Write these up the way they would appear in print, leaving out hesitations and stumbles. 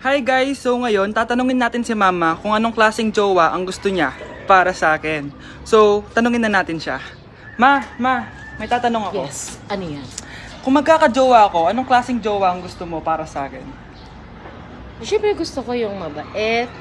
Hi guys! So ngayon, tatanungin natin si Mama kung anong klaseng jowa ang gusto niya para sa akin. So, tanungin na natin siya. Ma, may tatanong ako. Yes, ano yan? Kung magkakajowa ako, anong klaseng jowa ang gusto mo para sa akin? Siyempre gusto ko yung mabait,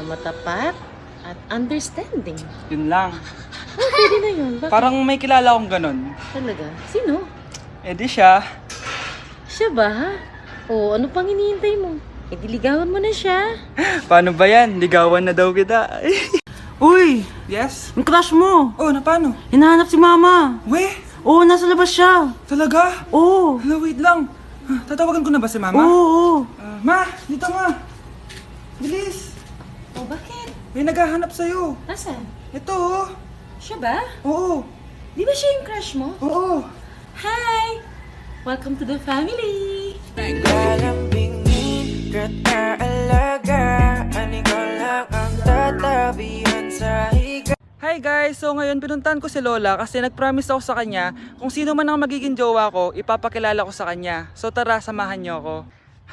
matapat, at understanding. Yun lang. Oh, pwede na yun. Bakit? Parang may kilala akong ganun. Talaga? Sino? Eh di siya. Siya ba? O, ano pang hinihintay mo? E, diligawan mo na siya. Paano ba yan? Ligawan na daw kita. Uy! Yes? Yung crush mo! Oh, na paano? Hinahanap si Mama! We? Oo, nasa labas siya! Talaga? Oo! Hello, wait lang. Tatawagan ko na ba si Mama? Oo! Ma, dito ma. Bilis. O, bakit? May naghahanap sa'yo. Nasaan? Ito oh. Siya ba? Oo. Di ba siya yung crush mo? Oo. Hi! Welcome to the family! Lalambingin ka't aalaga Ang ikaw lang ang tatabihan sa higa. Hi guys! So ngayon pinuntahan ko si Lola kasi nag-promise ako sa kanya kung sino man ang magiging jowa ko, ipapakilala ko sa kanya. So tara, samahan niyo ako.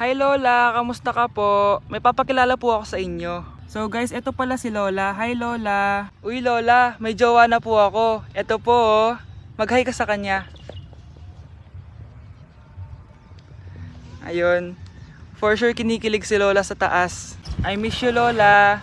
Hi Lola! Kamusta ka po? May papakilala po ako sa inyo. So guys, ito pala si Lola. Hi Lola! Uy Lola, may jowa na po ako. Ito po oh. Mag-hi ka sa kanya. Ayun. For sure kinikilig si Lola sa taas. I miss you Lola!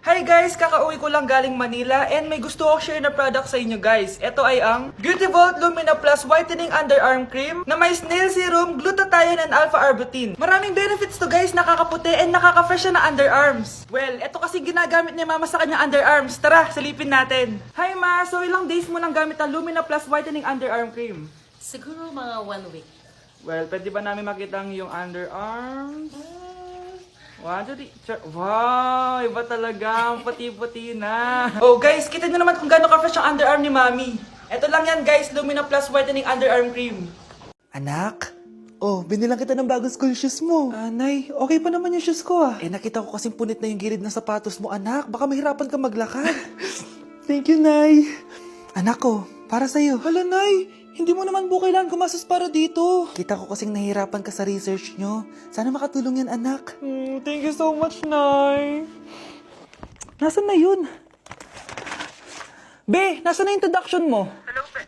Hi guys! Kakauwi ko lang galing Manila and may gusto ako share na product sa inyo guys. Ito ay ang Beauty Vault Lumina Plus Whitening Underarm Cream na may snail serum, glutathione and alpha-arbutin. Maraming benefits to guys, nakakaputi and nakaka-fresh na underarms. Well, ito kasi ginagamit ni Mama sa kanyang underarms. Tara, silipin natin. Hi Ma! So ilang days mo nang gamit ang Lumina Plus Whitening Underarm Cream? Siguro mga 1 week. Well, pwede ba namin makita ang iyong underarms? 1, 2, 3. Wow! Iba talaga. Puti-puti na. Oh guys, kita nyo naman kung gaano ka-fresh ang underarm ni Mami. Ito lang yan guys, Lumina Plus Whitening Underarm Cream. Anak? Oh, binilang kita ng bagong school shoes mo. Nay, okay pa naman yung shoes ko ah. Eh, nakita ko kasing punit na yung gilid ng sapatos mo, anak. Baka mahirapan ka maglakad. Thank you, Nay. Anak ko, para sa'yo. Hala, Nay. Hindi mo naman po kailangan gumastos para dito. Kita ko kasing nahihirapan ka sa research nyo. Sana makatulong yan, anak. Thank you so much, Nay. Nasaan na yun? Be, nasaan na introduction mo? Hello, Be.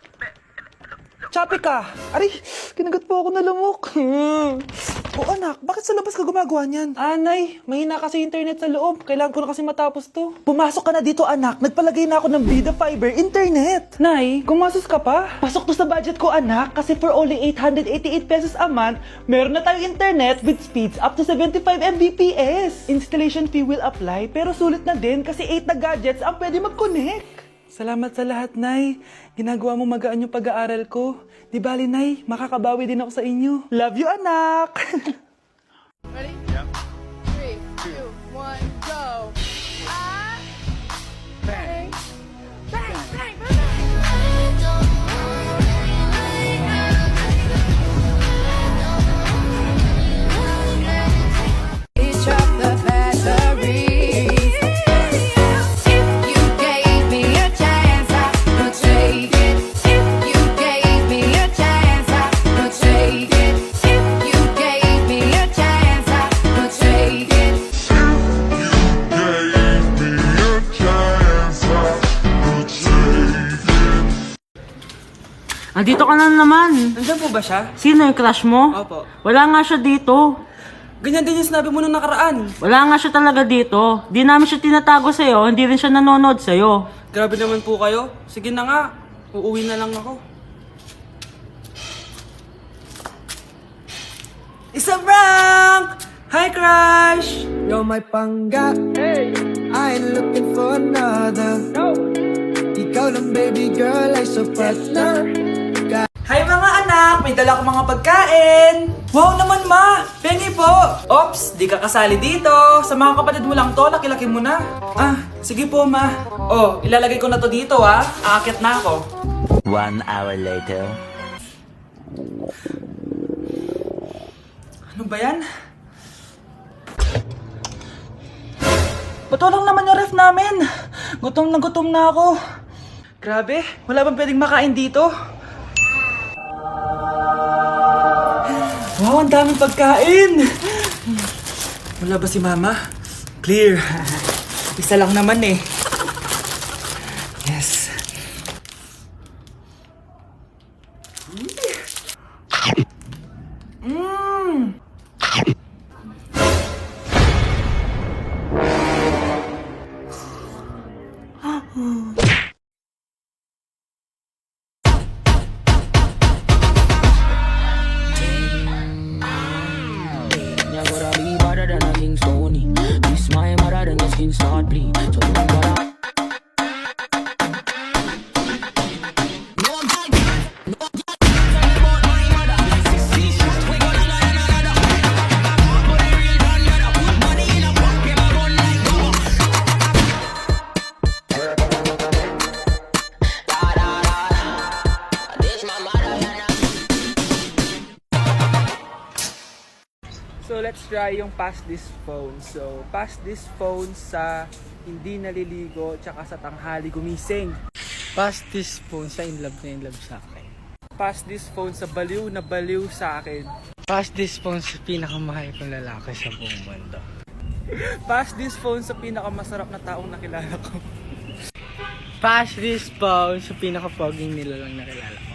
Choppy ka. Aray, kinagat po ako na lumok. Oh, anak, bakit sa labas ka gumagawa niyan? Nay, mahina kasi internet sa loob. Kailangan ko na kasi matapos to. Pumasok ka na dito, anak. Nagpalagay na ako ng Vida Fiber Internet. Nay, gumastos ka pa? Pasok to sa budget ko, anak. Kasi for only 888 pesos a month, meron na tayong internet with speeds up to 75 Mbps. Installation fee will apply, pero sulit na din kasi 8 na gadgets ang pwede mag-connect. Salamat sa lahat, Nay. Ginagawa mo magaan yung pag-aaral ko. Di bali, Nay, makakabawi din ako sa inyo. Love you, anak! Ready? Yep. 3, 2, 1, go. Ah! Bang. Bang, bang, bang. Each of the batteries. If you gave me a chance, I would take it. If you gave me a chance, I would take it. If you gave me a chance, I would take it. Andito ka na naman! Nandiyan po ba siya? Sino yung crush mo? Opo. Wala nga siya dito. Ganyan din yung sinabi mo nung nakaraan. Wala nga siya talaga dito. Di namin siya tinatago sa'yo, hindi rin siya nanonood sa'yo. Grabe naman po kayo. Sige na nga. Uuwi na lang ako. Isang prank! Hi, Crush! You're my pangga. I ain't looking for another. Ikaw lang, baby girl, ay sa partner. Hi mga anak! May dala akong mga pagkain! Wow naman ma! Pengi po! Ops! Di ka kasali dito! Sa mga kapatid mo lang to, laki-laki mo na. Sige po ma. Oh, ilalagay ko na to dito ah. Aakyat na ako. 1 hour later. Ano ba yan? Ba't walang naman yung ref namin? Gutom na ako. Grabe, wala bang pwedeng makain dito? Wow, ang daming pagkain! Wala ba si Mama? Clear. Isa lang naman eh. Yes. Yeah, gotta be better than a King Sony. This my mother, then your skin start bleed. So don't gotta. So let's try yung pass this phone. So pass this phone sa hindi naliligo tsaka sa tanghali gumising. Pass this phone sa in love na in love sa akin. Pass this phone sa baliw na baliw sa akin. Pass this phone sa pinakamahal kong lalaki sa buong mundo. Pass this phone sa pinakamasarap na taong nakilala ko. Pass this phone sa pinakapoging nilalang nakilala ko.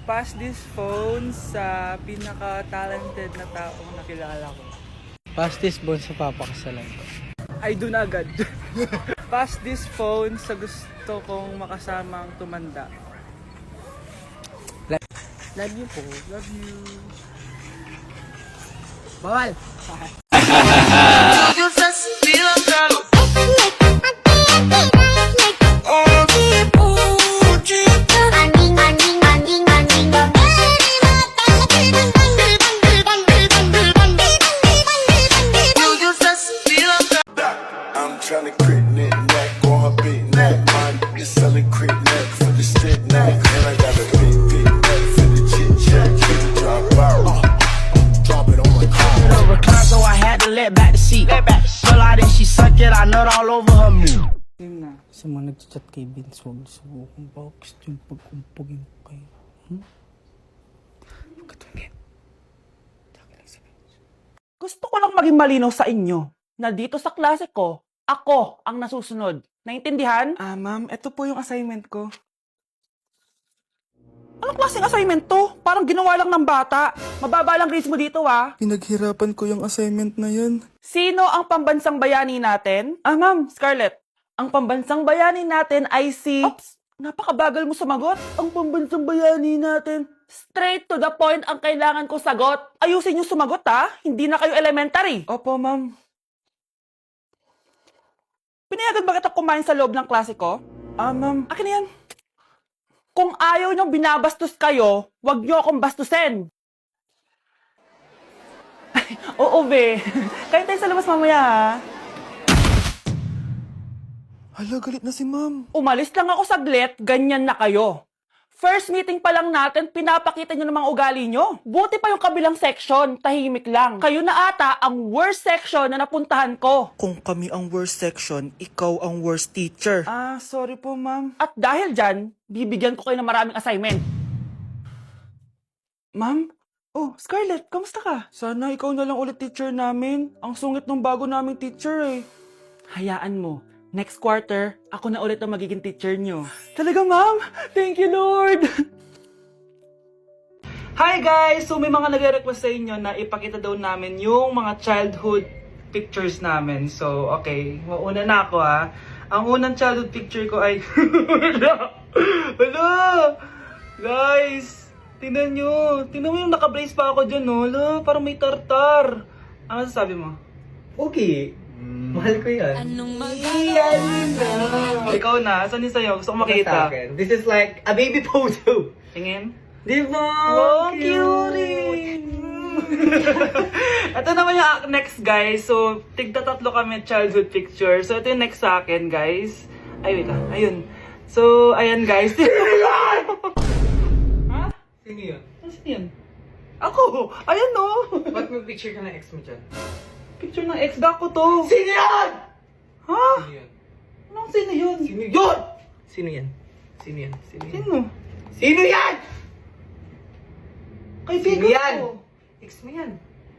Pass this phone sa pinaka-talented na taong nakilala ko. Pass this phone sa papakasalan ko. Ay, dun agad. Pass this phone sa gusto kong makasamang tumanda. Love you po. Love you. Bawal! I'm tryna crit neck on her big neck. My nigga selling crit neck for the straight neck. And I got a big neck for the chit chat. Drop out. Drop it on my car. Recline, so I had to let back the seat. Fell out and she sucked it, I nut all over her mood. Sa mga nagchat kay Vince, huwag subukong box yung pagkumpugin ko kayo. Katungin. Gusto ko lang maging malinaw sa inyo na dito sa klase ko, ako ang nasusunod. Naintindihan? Ma'am, ito po yung assignment ko. Anong klaseng assignment to? Parang ginawa lang ng bata. Mababa lang grades mo dito, ha? Pinaghirapan ko yung assignment na yun. Sino ang pambansang bayani natin? Ma'am, Scarlett. Ang pambansang bayani natin ay si... Oops! Napakabagal mo sumagot. Ang pambansang bayani natin. Straight to the point ang kailangan ko sagot. Ayusin yung sumagot, ha? Hindi na kayo elementary. Opo, ma'am. Pinayagan ba kita kumain sa loob ng klase ko? Ma'am. Akin na yan. Kung ayaw niyong binabastos kayo, wag niyo akong bastusin. Ay, oo, be. Kain tayo sa labas mamaya, ha? Hala, galit na si ma'am. Umalis lang ako saglit, ganyan na kayo. First meeting pa lang natin, pinapakita niyo ng mga ugali niyo. Buti pa yung kabilang section, tahimik lang. Kayo na ata ang worst section na napuntahan ko. Kung kami ang worst section, ikaw ang worst teacher. Sorry po, ma'am. At dahil dyan, bibigyan ko kayo ng maraming assignment. Ma'am? Oh, Scarlett, kamusta ka? Sana ikaw na lang ulit teacher namin. Ang sungit ng bago naming teacher eh. Hayaan mo, next quarter, ako na ulit ang magiging teacher niyo. Talaga, ma'am? Thank you, Lord! Hi, guys! So, may mga nagre-request sa inyo na ipakita daw namin yung mga childhood pictures namin. So, okay. Mauna na ako, ha. Ang unang childhood picture ko ay... Hala! Guys! Tingnan nyo. Tingnan mo yung naka-brace pa ako dyan, no? Hala, parang may tartar. Ano sasabi mo? Okay. Mahal ko yan. Ikaw na. Saan yung sa'yo? Gusto ko makita. This is like a baby photo. Tingin. Di ba? Wow, cute! Ito naman yung next, guys. So, tigta-tatlo kami childhood picture. So, ito yung next sa akin, guys. Ay, wait lang. Ayun. So, ayan, guys. Ha? Sino yun? Sino yun? Ako! Ayan, no! Ba't may picture ka ng ex mo dyan? Picture ng ex-da ko to. Sino yan? Ha? Sino yun? Anong sino yun? Sino yun? Sino yan? Sino yan? Sino yan? Sino? Sino yan? Kaibigan Sino yan? ko. Ex mo yan.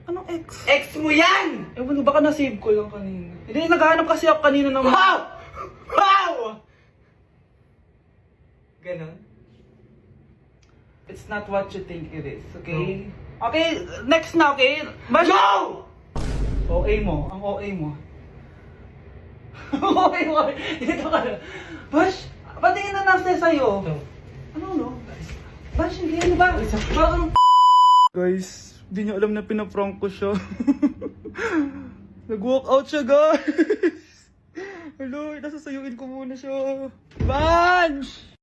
Anong ex? Ex mo yan! Ewan ko, baka na-save ko lang kanina. Hindi, naghahanap kasi ako kanina ng... Wow! Wow! Ganon. It's not what you think it is, okay? Okay, next na, okay? Bash! Go! OA mo, ang OA mo. OA mo, dito ka na. Bash, patingin na nasa sa'yo. Ano, no? Bash, hindi ano ba? Parang... Guys, di niyo alam na pinaprank ko siya. Nag-walk out siya, guys. Hello, nasasayuin ko muna siya. Bunch!